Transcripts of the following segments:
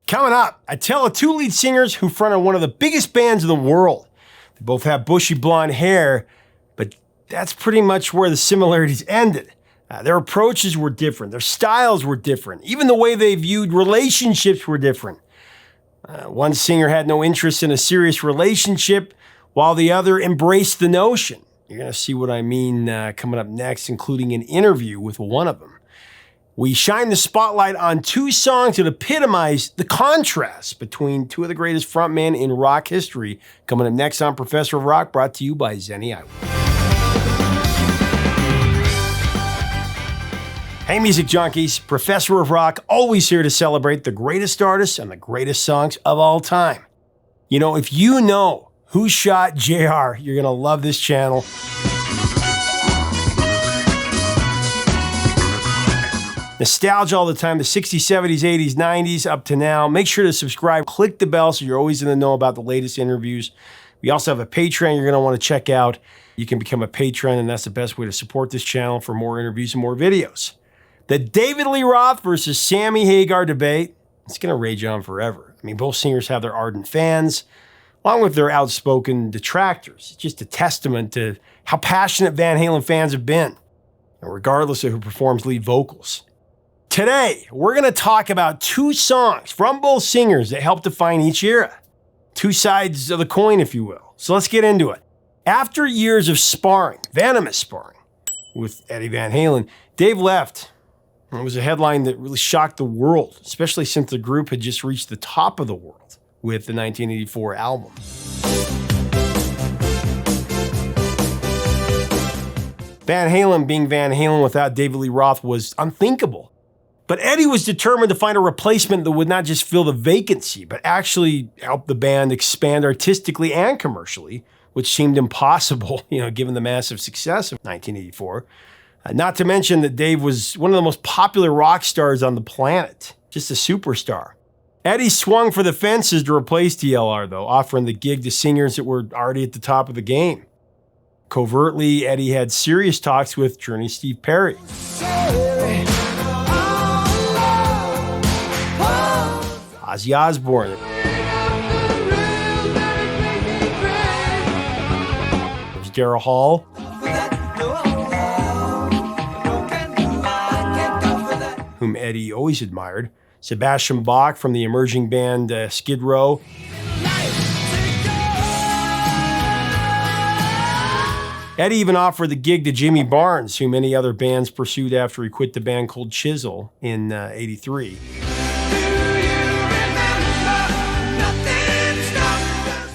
Coming up, I tell of two lead singers who fronted one of the biggest bands in the world. They both have bushy blonde hair, but that's pretty much where the similarities ended. Their approaches were different. Their styles were different. Even the way they viewed relationships were different. One singer had no interest in a serious relationship, while the other embraced the notion. You're going to see what I mean coming up next, including an interview with one of them. We shine the spotlight on two songs that epitomize the contrast between two of the greatest frontmen in rock history. Coming up next on Professor of Rock, brought to you by Zenny Eyewear. Hey, music junkies. Professor of Rock, always here to celebrate the greatest artists and the greatest songs of all time. You know, if you know who shot JR, you're going to love this channel. Nostalgia all the time, the 60s, 70s, 80s, 90s, up to now. Make sure to subscribe, click the bell so you're always in the know about the latest interviews. We also have a Patreon you're going to want to check out. You can become a patron, and that's the best way to support this channel for more interviews and more videos. The David Lee Roth versus Sammy Hagar debate, it's going to rage on forever. I mean, both singers have their ardent fans, along with their outspoken detractors. It's just a testament to how passionate Van Halen fans have been, regardless of who performs lead vocals. Today, we're going to talk about two songs from both singers that helped define each era. Two sides of the coin, if you will. So let's get into it. After years of sparring, venomous sparring, with Eddie Van Halen, Dave left. It was a headline that really shocked the world, especially since the group had just reached the top of the world with the 1984 album. Van Halen being Van Halen without David Lee Roth was unthinkable. But Eddie was determined to find a replacement that would not just fill the vacancy, but actually help the band expand artistically and commercially, which seemed impossible, given the massive success of 1984. Not to mention that Dave was one of the most popular rock stars on the planet, just a superstar. Eddie swung for the fences to replace DLR, though, offering the gig to singers that were already at the top of the game. Covertly, Eddie had serious talks with Journey's Steve Perry. Ozzy Osbourne. There's Daryl Hall. Whom Eddie always admired. Sebastian Bach from the emerging band Skid Row. Eddie even offered the gig to Jimmy Barnes, who many other bands pursued after he quit the band Cold Chisel in '83.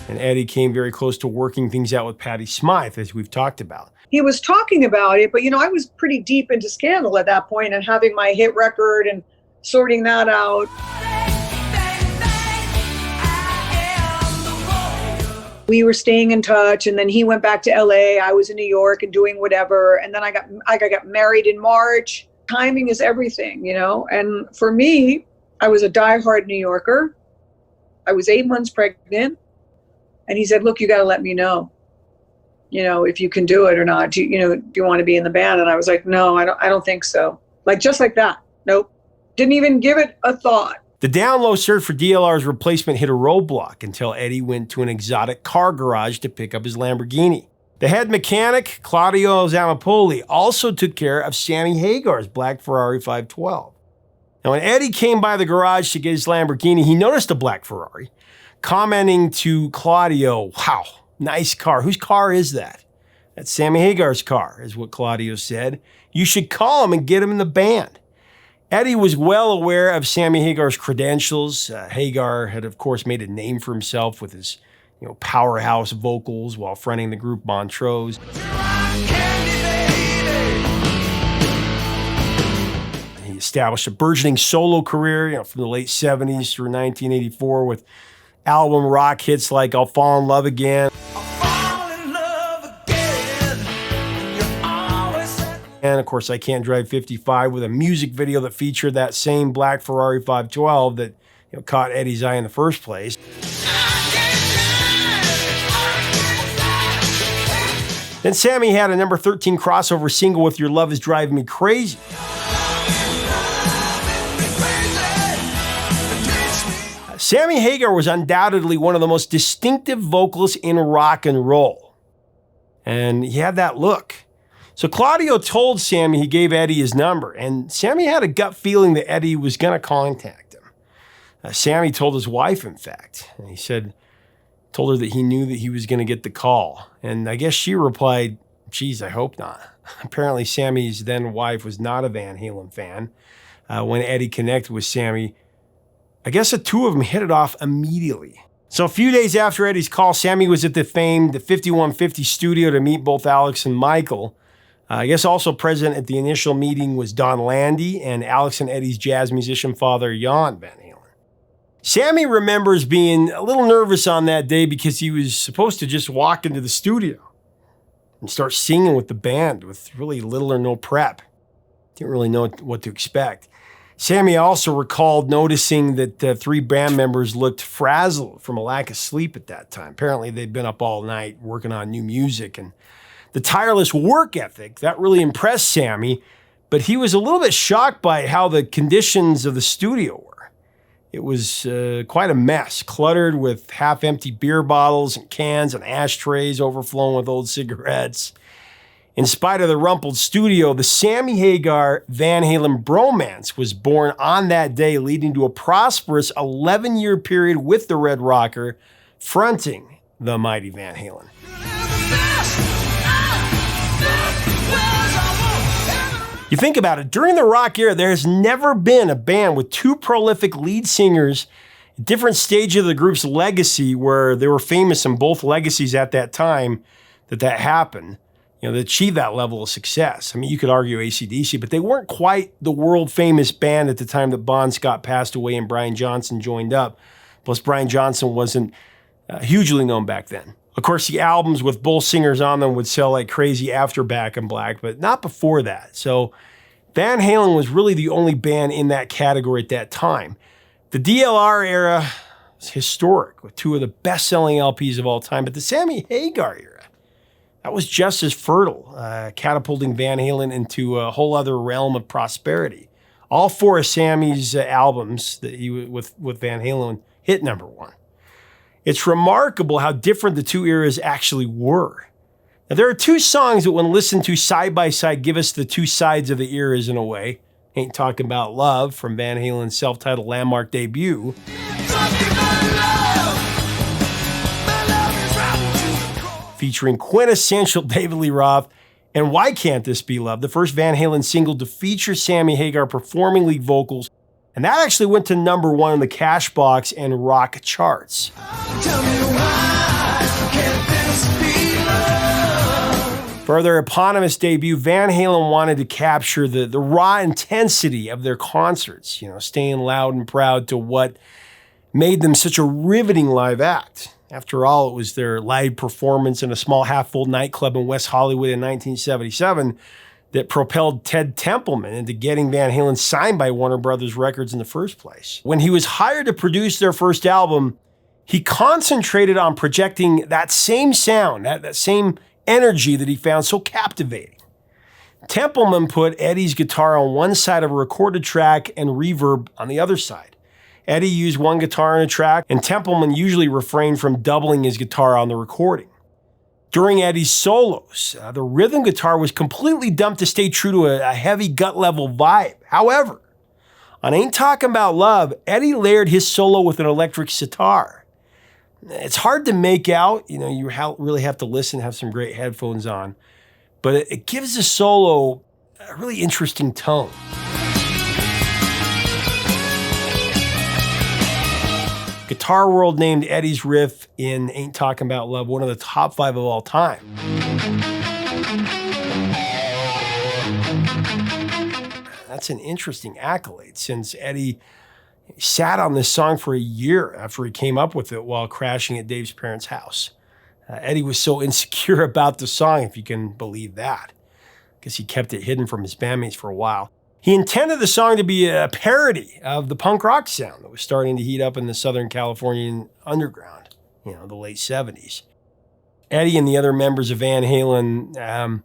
And Eddie came very close to working things out with Patti Smythe, as we've talked about. He was talking about it, but I was pretty deep into Scandal at that point and having my hit record and sorting that out. We were staying in touch, and then he went back to LA. I was in New York and doing whatever, and then I got married in March. Timing is everything, And for me, I was a diehard New Yorker. I was 8 months pregnant. And he said, look, you got to let me know, if you can do it or not. Do you want to be in the band? And I was like, no, I don't think so. Just like that. Nope. Didn't even give it a thought. The down low search for DLR's replacement hit a roadblock until Eddie went to an exotic car garage to pick up his Lamborghini. The head mechanic, Claudio Zampoli, also took care of Sammy Hagar's black Ferrari 512. Now, when Eddie came by the garage to get his Lamborghini, he noticed a black Ferrari, commenting to Claudio, wow, nice car. Whose car is that? That's Sammy Hagar's car, is what Claudio said. You should call him and get him in the band. Eddie was well aware of Sammy Hagar's credentials. Hagar had, of course, made a name for himself with his powerhouse vocals while fronting the group Montrose. He established a burgeoning solo career from the late 70s through 1984 with album rock hits like I'll Fall in Love Again. And of course, I Can't Drive 55 with a music video that featured that same black Ferrari 512 that caught Eddie's eye in the first place. Then Sammy had a number 13 crossover single with Your Love Is Driving Me Crazy. Sammy Hagar was undoubtedly one of the most distinctive vocalists in rock and roll. And he had that look. So Claudio told Sammy he gave Eddie his number, and Sammy had a gut feeling that Eddie was going to contact him. Sammy told his wife, in fact, and he told her that he knew that he was going to get the call. And I guess she replied, geez, I hope not. Apparently Sammy's then wife was not a Van Halen fan. When Eddie connected with Sammy, I guess the two of them hit it off immediately. So a few days after Eddie's call, Sammy was at the famed 5150 studio to meet both Alex and Michael. I guess also present at the initial meeting was Don Landy and Alex and Eddie's jazz musician father, Jan Van Halen. Sammy remembers being a little nervous on that day because he was supposed to just walk into the studio and start singing with the band with really little or no prep. Didn't really know what to expect. Sammy also recalled noticing that the three band members looked frazzled from a lack of sleep at that time. Apparently they'd been up all night working on new music, and the tireless work ethic, that really impressed Sammy, but he was a little bit shocked by how the conditions of the studio were. It was quite a mess, cluttered with half-empty beer bottles and cans and ashtrays overflowing with old cigarettes. In spite of the rumpled studio, the Sammy Hagar Van Halen bromance was born on that day, leading to a prosperous 11-year period with the Red Rocker, fronting the mighty Van Halen. You think about it, during the rock era, there has never been a band with two prolific lead singers at different stages of the group's legacy where they were famous in both legacies at that time that happened, that achieved that level of success. I mean, you could argue AC/DC, but they weren't quite the world-famous band at the time that Bon Scott passed away and Brian Johnson joined up. Plus, Brian Johnson wasn't hugely known back then. Of course, the albums with both singers on them would sell like crazy after Back in Black, but not before that. So Van Halen was really the only band in that category at that time. The DLR era was historic with two of the best-selling LPs of all time, but the Sammy Hagar era, that was just as fertile, catapulting Van Halen into a whole other realm of prosperity. All four of Sammy's albums that he with Van Halen hit number one. It's remarkable how different the two eras actually were. Now, there are two songs that when listened to side by side give us the two sides of the eras in a way. Aint Talkin Bout Love from Van Halen's self-titled landmark debut. Featuring quintessential David Lee Roth, and Why Can't This Be Love, the first Van Halen single to feature Sammy Hagar performing lead vocals. And that actually went to number one in the Cashbox and rock charts. For their eponymous debut, Van Halen wanted to capture the raw intensity of their concerts, staying loud and proud to what made them such a riveting live act. After all, it was their live performance in a small half-full nightclub in West Hollywood in 1977 that propelled Ted Templeman into getting Van Halen signed by Warner Brothers Records in the first place. When he was hired to produce their first album, he concentrated on projecting that same sound, that same energy that he found so captivating. Templeman put Eddie's guitar on one side of a recorded track and reverb on the other side. Eddie used one guitar on a track, and Templeman usually refrained from doubling his guitar on the recording. During Eddie's solos, the rhythm guitar was completely dumped to stay true to a heavy gut-level vibe. However, on Aint Talkin Bout Love, Eddie layered his solo with an electric sitar. It's hard to make out, you really have to listen, have some great headphones on, but it gives the solo a really interesting tone. Guitar World named Eddie's riff in Aint Talkin Bout Love one of the top 5 of all time. That's an interesting accolade since Eddie sat on this song for a year after he came up with it while crashing at Dave's parents' house. Eddie was so insecure about the song, if you can believe that, because he kept it hidden from his bandmates for a while. He intended the song to be a parody of the punk rock sound that was starting to heat up in the Southern Californian underground, the late 70s. Eddie and the other members of Van Halen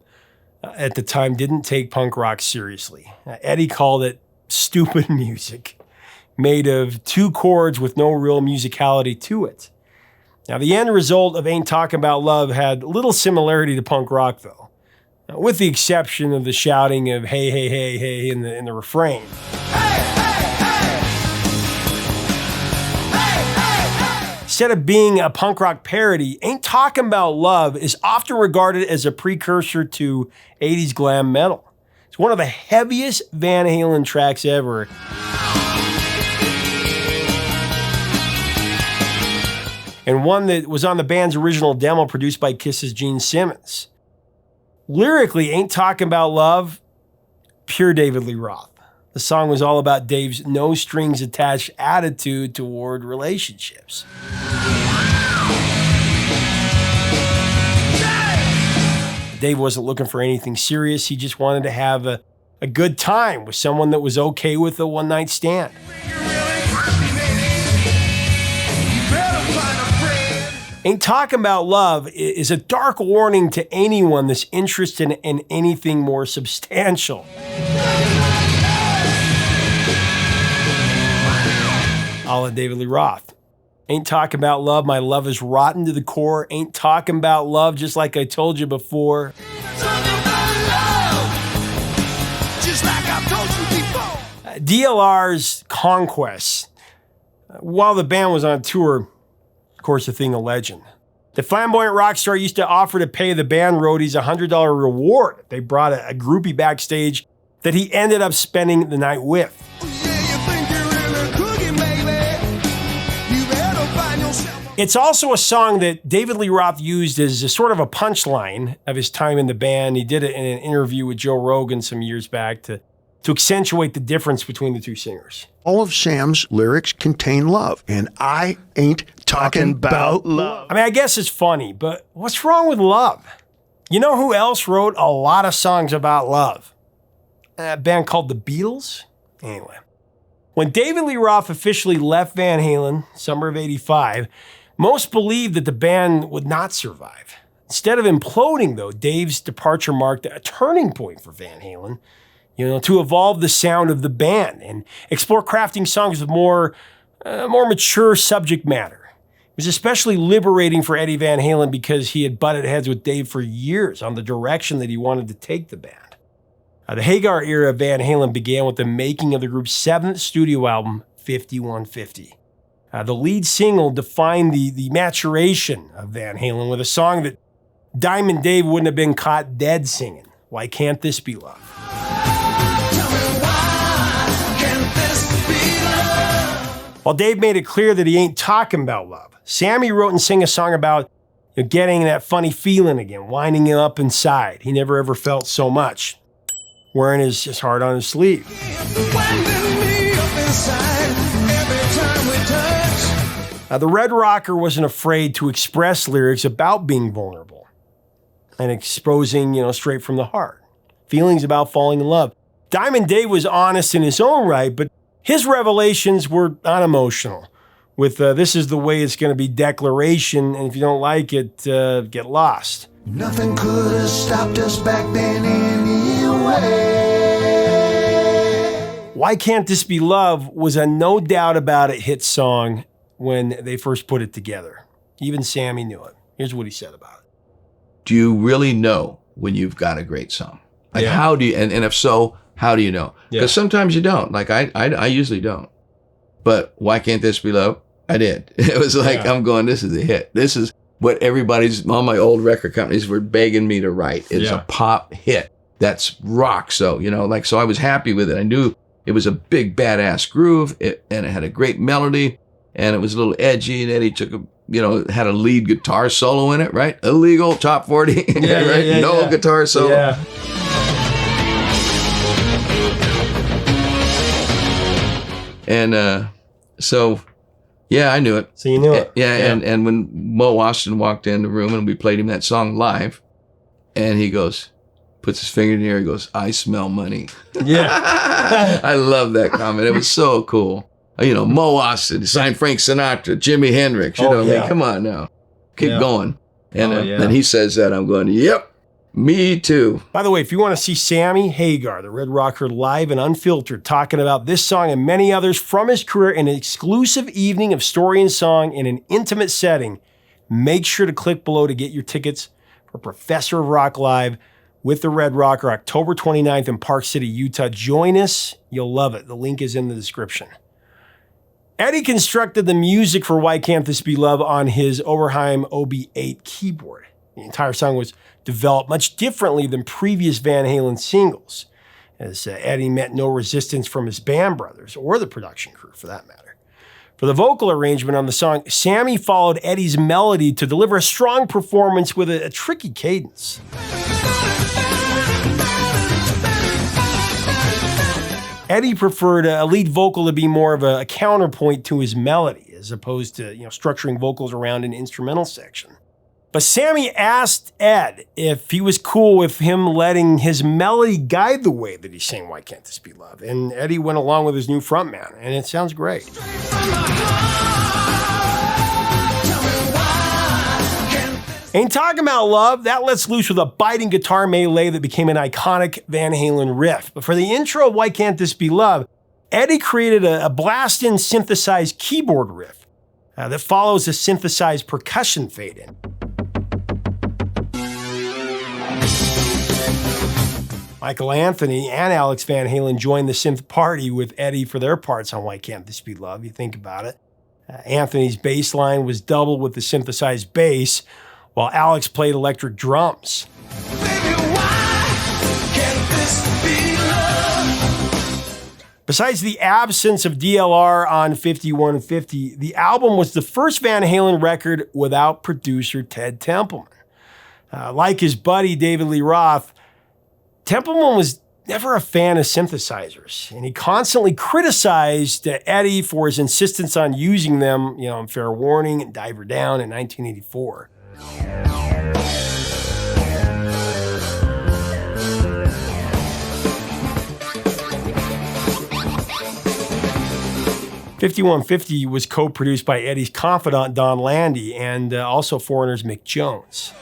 at the time didn't take punk rock seriously. Eddie called it stupid music. made of 2 chords with no real musicality to it. Now, the end result of Aint Talkin Bout Love had little similarity to punk rock, though, with the exception of the shouting of hey, hey, hey, hey in the refrain. Instead of being a punk rock parody, Aint Talkin Bout Love is often regarded as a precursor to 80s glam metal. It's one of the heaviest Van Halen tracks ever. And one that was on the band's original demo produced by Kiss's Gene Simmons. Lyrically, Aint Talkin Bout Love, pure David Lee Roth. The song was all about Dave's no-strings-attached attitude toward relationships. Dave wasn't looking for anything serious. He just wanted to have a good time with someone that was okay with a one-night stand. Aint Talkin Bout Love is a dark warning to anyone that's interested in anything more substantial. A la David Lee Roth. Aint Talkin Bout Love, my love is rotten to the core. Aint Talkin Bout Love, just like I told you before. DLR's Conquest. While the band was on tour, of course, a thing of legend. The flamboyant rock star used to offer to pay the band roadies a $100 reward. They brought a groupie backstage that he ended up spending the night with. It's also a song that David Lee Roth used as a sort of a punchline of his time in the band. He did it in an interview with Joe Rogan some years back to accentuate the difference between the two singers. All of Sam's lyrics contain love, and I ain't talking about love. I mean, I guess it's funny, but what's wrong with love? You know who else wrote a lot of songs about love? A band called the Beatles? Anyway. When David Lee Roth officially left Van Halen, summer of '85, most believed that the band would not survive. Instead of imploding, though, Dave's departure marked a turning point for Van Halen, to evolve the sound of the band and explore crafting songs with more mature subject matter. It was especially liberating for Eddie Van Halen because he had butted heads with Dave for years on the direction that he wanted to take the band. The Hagar era of Van Halen began with the making of the group's 7th studio album, 5150. The lead single defined the maturation of Van Halen with a song that Diamond Dave wouldn't have been caught dead singing, Why Can't This Be Love? While Dave made it clear that he ain't talking about love, Sammy wrote and sang a song about getting that funny feeling again, winding him up inside. He never ever felt so much, wearing his heart on his sleeve. The Red Rocker wasn't afraid to express lyrics about being vulnerable and exposing, straight from the heart, feelings about falling in love. Diamond Dave was honest in his own right, but his revelations were unemotional, with this is the way it's going to be declaration, and if you don't like it, get lost. Nothing could have stopped us back then anyway. Why Can't This Be Love was a no doubt about it hit song when they first put it together. Even Sammy knew it. Here's what he said about it. Do you really know when you've got a great song? Like, Yeah. how do you, and if so, how do you know? Because sometimes you don't. Like, I usually don't. But Why Can't This Be Love? I did. It was like, I'm going, this is a hit. This is what all my old record companies were begging me to write. It's a pop hit. That's rock. So, so I was happy with it. I knew it was a big, badass groove, and it had a great melody, and it was a little edgy, and Eddie had a lead guitar solo in it, right? Illegal, top 40, right? No guitar solo. Yeah. And so, yeah, I knew it. So you knew it. Yeah. And when Mo Austin walked in the room and we played him that song live, and he goes, puts his finger in the air, he goes, I smell money. Yeah. I love that comment. It was so cool. Mo Austin, signed Frank Sinatra, Jimi Hendrix, come on now. Keep going. And then he says that, I'm going, yep, Me too. By the way, if you want to see Sammy Hagar, the Red Rocker, live and unfiltered, talking about this song and many others from his career in an exclusive evening of story and song in an intimate setting, make sure to click below to get your tickets for Professor of Rock Live with the Red Rocker, October 29th in Park City, Utah. Join us. You'll love it. The link is in the description. Eddie constructed the music for Why Can't This Be Love on his Oberheim OB8 keyboard. The entire song was developed much differently than previous Van Halen singles, as Eddie met no resistance from his band brothers or the production crew, for that matter. For the vocal arrangement on the song, Sammy followed Eddie's melody to deliver a strong performance with a tricky cadence. Eddie preferred a lead vocal to be more of a counterpoint to his melody, as opposed to structuring vocals around an instrumental section. But Sammy asked Ed if he was cool with him letting his melody guide the way that he sang Why Can't This Be Love? And Eddie went along with his new frontman, and it sounds great. Aint Talkin Bout Love, that lets loose with a biting guitar melee that became an iconic Van Halen riff. But for the intro of Why Can't This Be Love, Eddie created a blast-in synthesized keyboard riff that follows a synthesized percussion fade-in. Michael Anthony and Alex Van Halen joined the synth party with Eddie for their parts on Why Can't This Be Love, you think about it. Anthony's bass line was doubled with the synthesized bass, while Alex played electric drums. Baby, why can't this be love? Besides the absence of DLR on 5150, the album was the first Van Halen record without producer Ted Templeman. Like his buddy David Lee Roth, Templeman was never a fan of synthesizers, and he constantly criticized Eddie for his insistence on using them, in Fair Warning and Diver Down in 1984. "5150" was co-produced by Eddie's confidant Don Landy and also Foreigner's Mick Jones.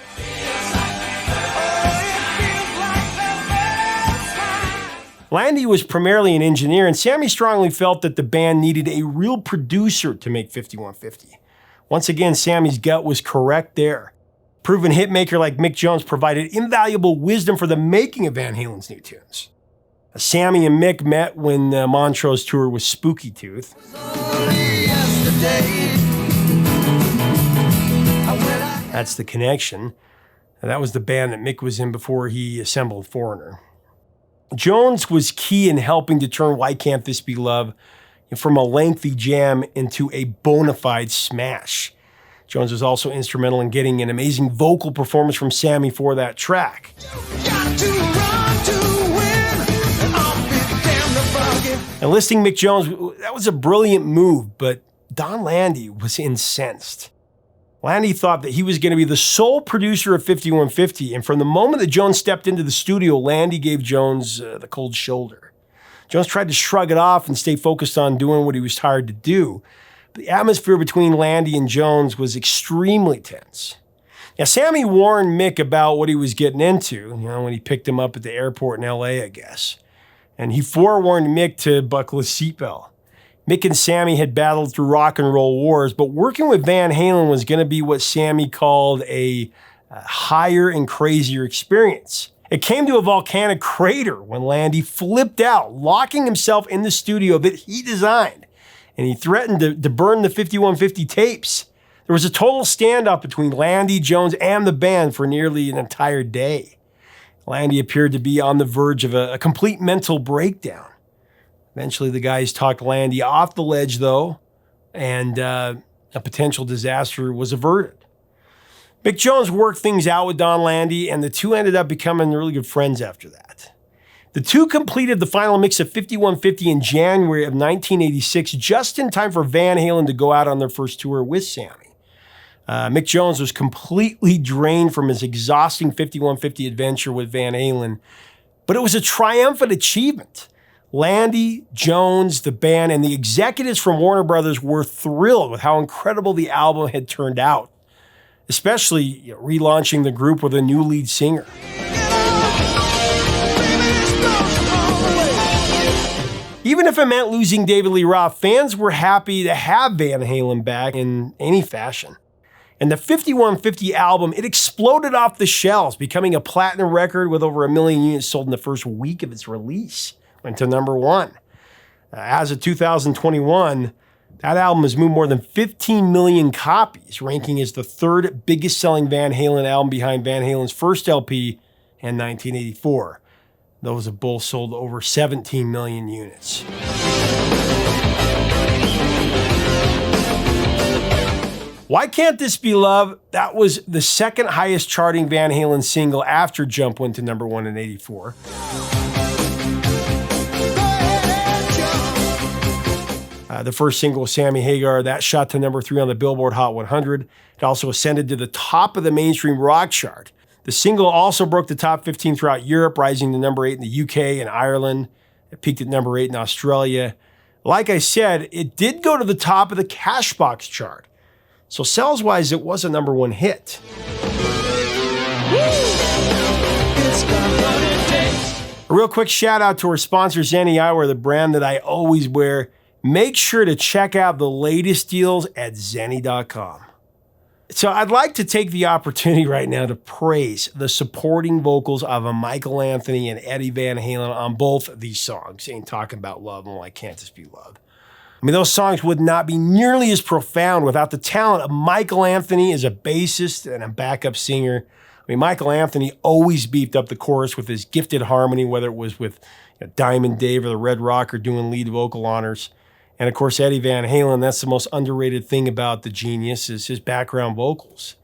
Landy was primarily an engineer, and Sammy strongly felt that the band needed a real producer to make 5150. Once again, Sammy's gut was correct there. Proven hitmaker like Mick Jones provided invaluable wisdom for the making of Van Halen's new tunes. Sammy and Mick met when Montrose toured with Spooky Tooth. That's the connection. That was the band that Mick was in before he assembled Foreigner. Jones was key in helping to turn Why Can't This Be Love from a lengthy jam into a bona fide smash. Jones was also instrumental in getting an amazing vocal performance from Sammy for that track. Enlisting Mick Jones, that was a brilliant move, but Don Landy was incensed. Landy thought that he was going to be the sole producer of 5150, and from the moment that Jones stepped into the studio, Landy gave Jones the cold shoulder. Jones tried to shrug it off and stay focused on doing what he was hired to do. But the atmosphere between Landy and Jones was extremely tense. Now, Sammy warned Mick about what he was getting into, when he picked him up at the airport in LA, I guess. And he forewarned Mick to buckle his seatbelt. Mick and Sammy had battled through rock and roll wars, but working with Van Halen was going to be what Sammy called a higher and crazier experience. It came to a volcanic crater when Landy flipped out, locking himself in the studio that he designed, and he threatened to burn the 5150 tapes. There was a total standoff between Landy, Jones, and the band for nearly an entire day. Landy appeared to be on the verge of a complete mental breakdown. Eventually, the guys talked Landy off the ledge, though, and a potential disaster was averted. Mick Jones worked things out with Don Landy, and the two ended up becoming really good friends after that. The two completed the final mix of 5150 in January of 1986, just in time for Van Halen to go out on their first tour with Sammy. Mick Jones was completely drained from his exhausting 5150 adventure with Van Halen, but it was a triumphant achievement. Landy, Jones, the band, and the executives from Warner Brothers were thrilled with how incredible the album had turned out, especially relaunching the group with a new lead singer. Even if it meant losing David Lee Roth, fans were happy to have Van Halen back in any fashion. And the 5150 album, it exploded off the shelves, becoming a platinum record with over 1 million units sold in the first week of its release. Went to number 1. As of 2021, that album has moved more than 15 million copies, ranking as the 3rd biggest selling Van Halen album behind Van Halen's first LP in 1984. Those have both sold over 17 million units. Why Can't This Be Love? That was the 2nd highest charting Van Halen single after Jump went to number 1 in 84. The first single, Sammy Hagar, that shot to number 3 on the Billboard Hot 100. It also ascended to the top of the mainstream rock chart. The single also broke the top 15 throughout Europe, rising to number 8 in the UK and Ireland. It peaked at number 8 in Australia. Like I said, it did go to the top of the Cashbox chart. So sales-wise, it was a number 1 hit. A real quick shout out to our sponsor, Zenni Eyewear, the brand that I always wear. Make sure to check out the latest deals at Zenni.com. So I'd like to take the opportunity right now to praise the supporting vocals of Michael Anthony and Eddie Van Halen on both of these songs, Aint Talkin Bout Love and Why Can't This Be Love. I mean, those songs would not be nearly as profound without the talent of Michael Anthony as a bassist and a backup singer. I mean, Michael Anthony always beefed up the chorus with his gifted harmony, whether it was with Diamond Dave or the Red Rocker doing lead vocal honors. And of course, Eddie Van Halen, that's the most underrated thing about the genius is his background vocals.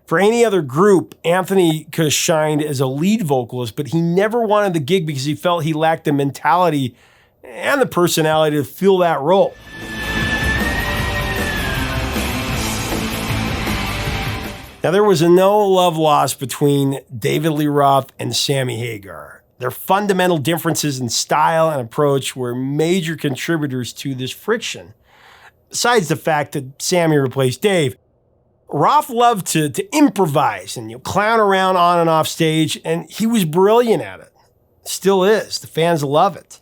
For any other group, Anthony could have shined as a lead vocalist, but he never wanted the gig because he felt he lacked the mentality and the personality to fill that role. Now, there was no love lost between David Lee Roth and Sammy Hagar. Their fundamental differences in style and approach were major contributors to this friction. Besides the fact that Sammy replaced Dave, Roth loved to improvise and clown around on and off stage, and he was brilliant at it. Still is. The fans love it.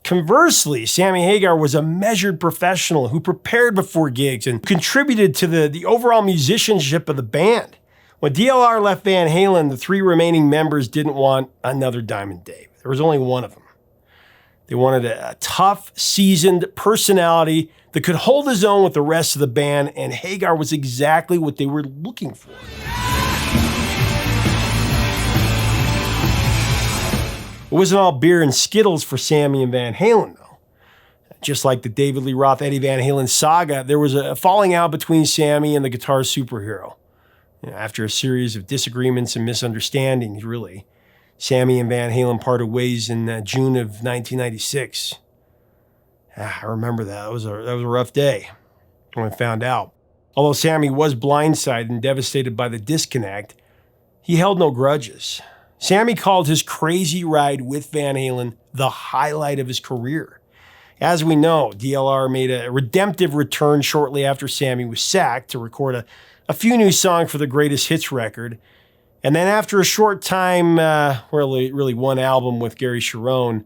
Conversely, Sammy Hagar was a measured professional who prepared before gigs and contributed to the overall musicianship of the band. When DLR left Van Halen, the 3 remaining members didn't want another Diamond Dave. There was only one of them. They wanted a tough, seasoned personality that could hold his own with the rest of the band, and Hagar was exactly what they were looking for. It wasn't all beer and Skittles for Sammy and Van Halen, though. Just like the David Lee Roth, Eddie Van Halen saga, there was a falling out between Sammy and the guitar superhero. After a series of disagreements and misunderstandings, really, Sammy and Van Halen parted ways in June of 1996. I remember that. That was a rough day when I found out. Although Sammy was blindsided and devastated by the disconnect, he held no grudges. Sammy called his crazy ride with Van Halen the highlight of his career. As we know, DLR made a redemptive return shortly after Sammy was sacked to record a few new songs for the Greatest Hits record. And then after a short time, really one album with Gary Cherone,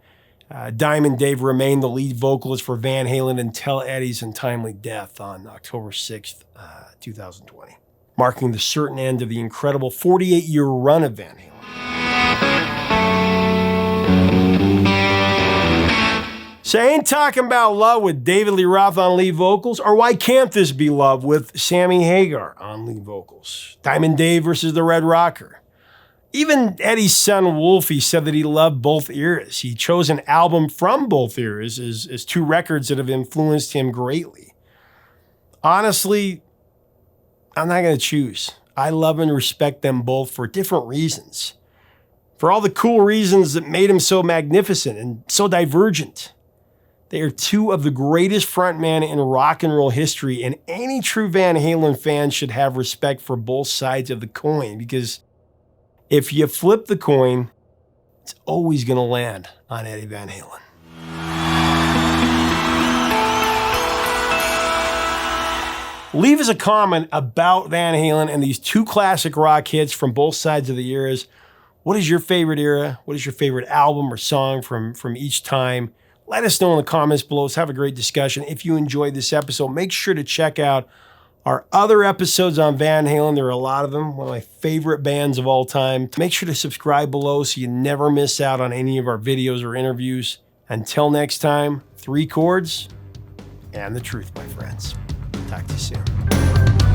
Diamond Dave remained the lead vocalist for Van Halen until Eddie's untimely death on October 6th, 2020, marking the certain end of the incredible 48-year run of Van Halen. So Ain't Talkin Bout Love with David Lee Roth on lead vocals, or Why Can't This Be Love with Sammy Hagar on lead vocals? Diamond Dave versus the Red Rocker. Even Eddie's son Wolfie said that he loved both eras. He chose an album from both eras as 2 records that have influenced him greatly. Honestly, I'm not going to choose. I love and respect them both for different reasons. For all the cool reasons that made him so magnificent and so divergent. They are 2 of the greatest frontmen in rock and roll history, and any true Van Halen fan should have respect for both sides of the coin, because if you flip the coin, it's always going to land on Eddie Van Halen. Leave us a comment about Van Halen and these 2 classic rock hits from both sides of the eras. What is your favorite era? What is your favorite album or song from each time? Let us know in the comments below. Let's have a great discussion. If you enjoyed this episode, make sure to check out our other episodes on Van Halen. There are a lot of them, one of my favorite bands of all time. Make sure to subscribe below so you never miss out on any of our videos or interviews. Until next time, 3 chords and the truth, my friends. Talk to you soon.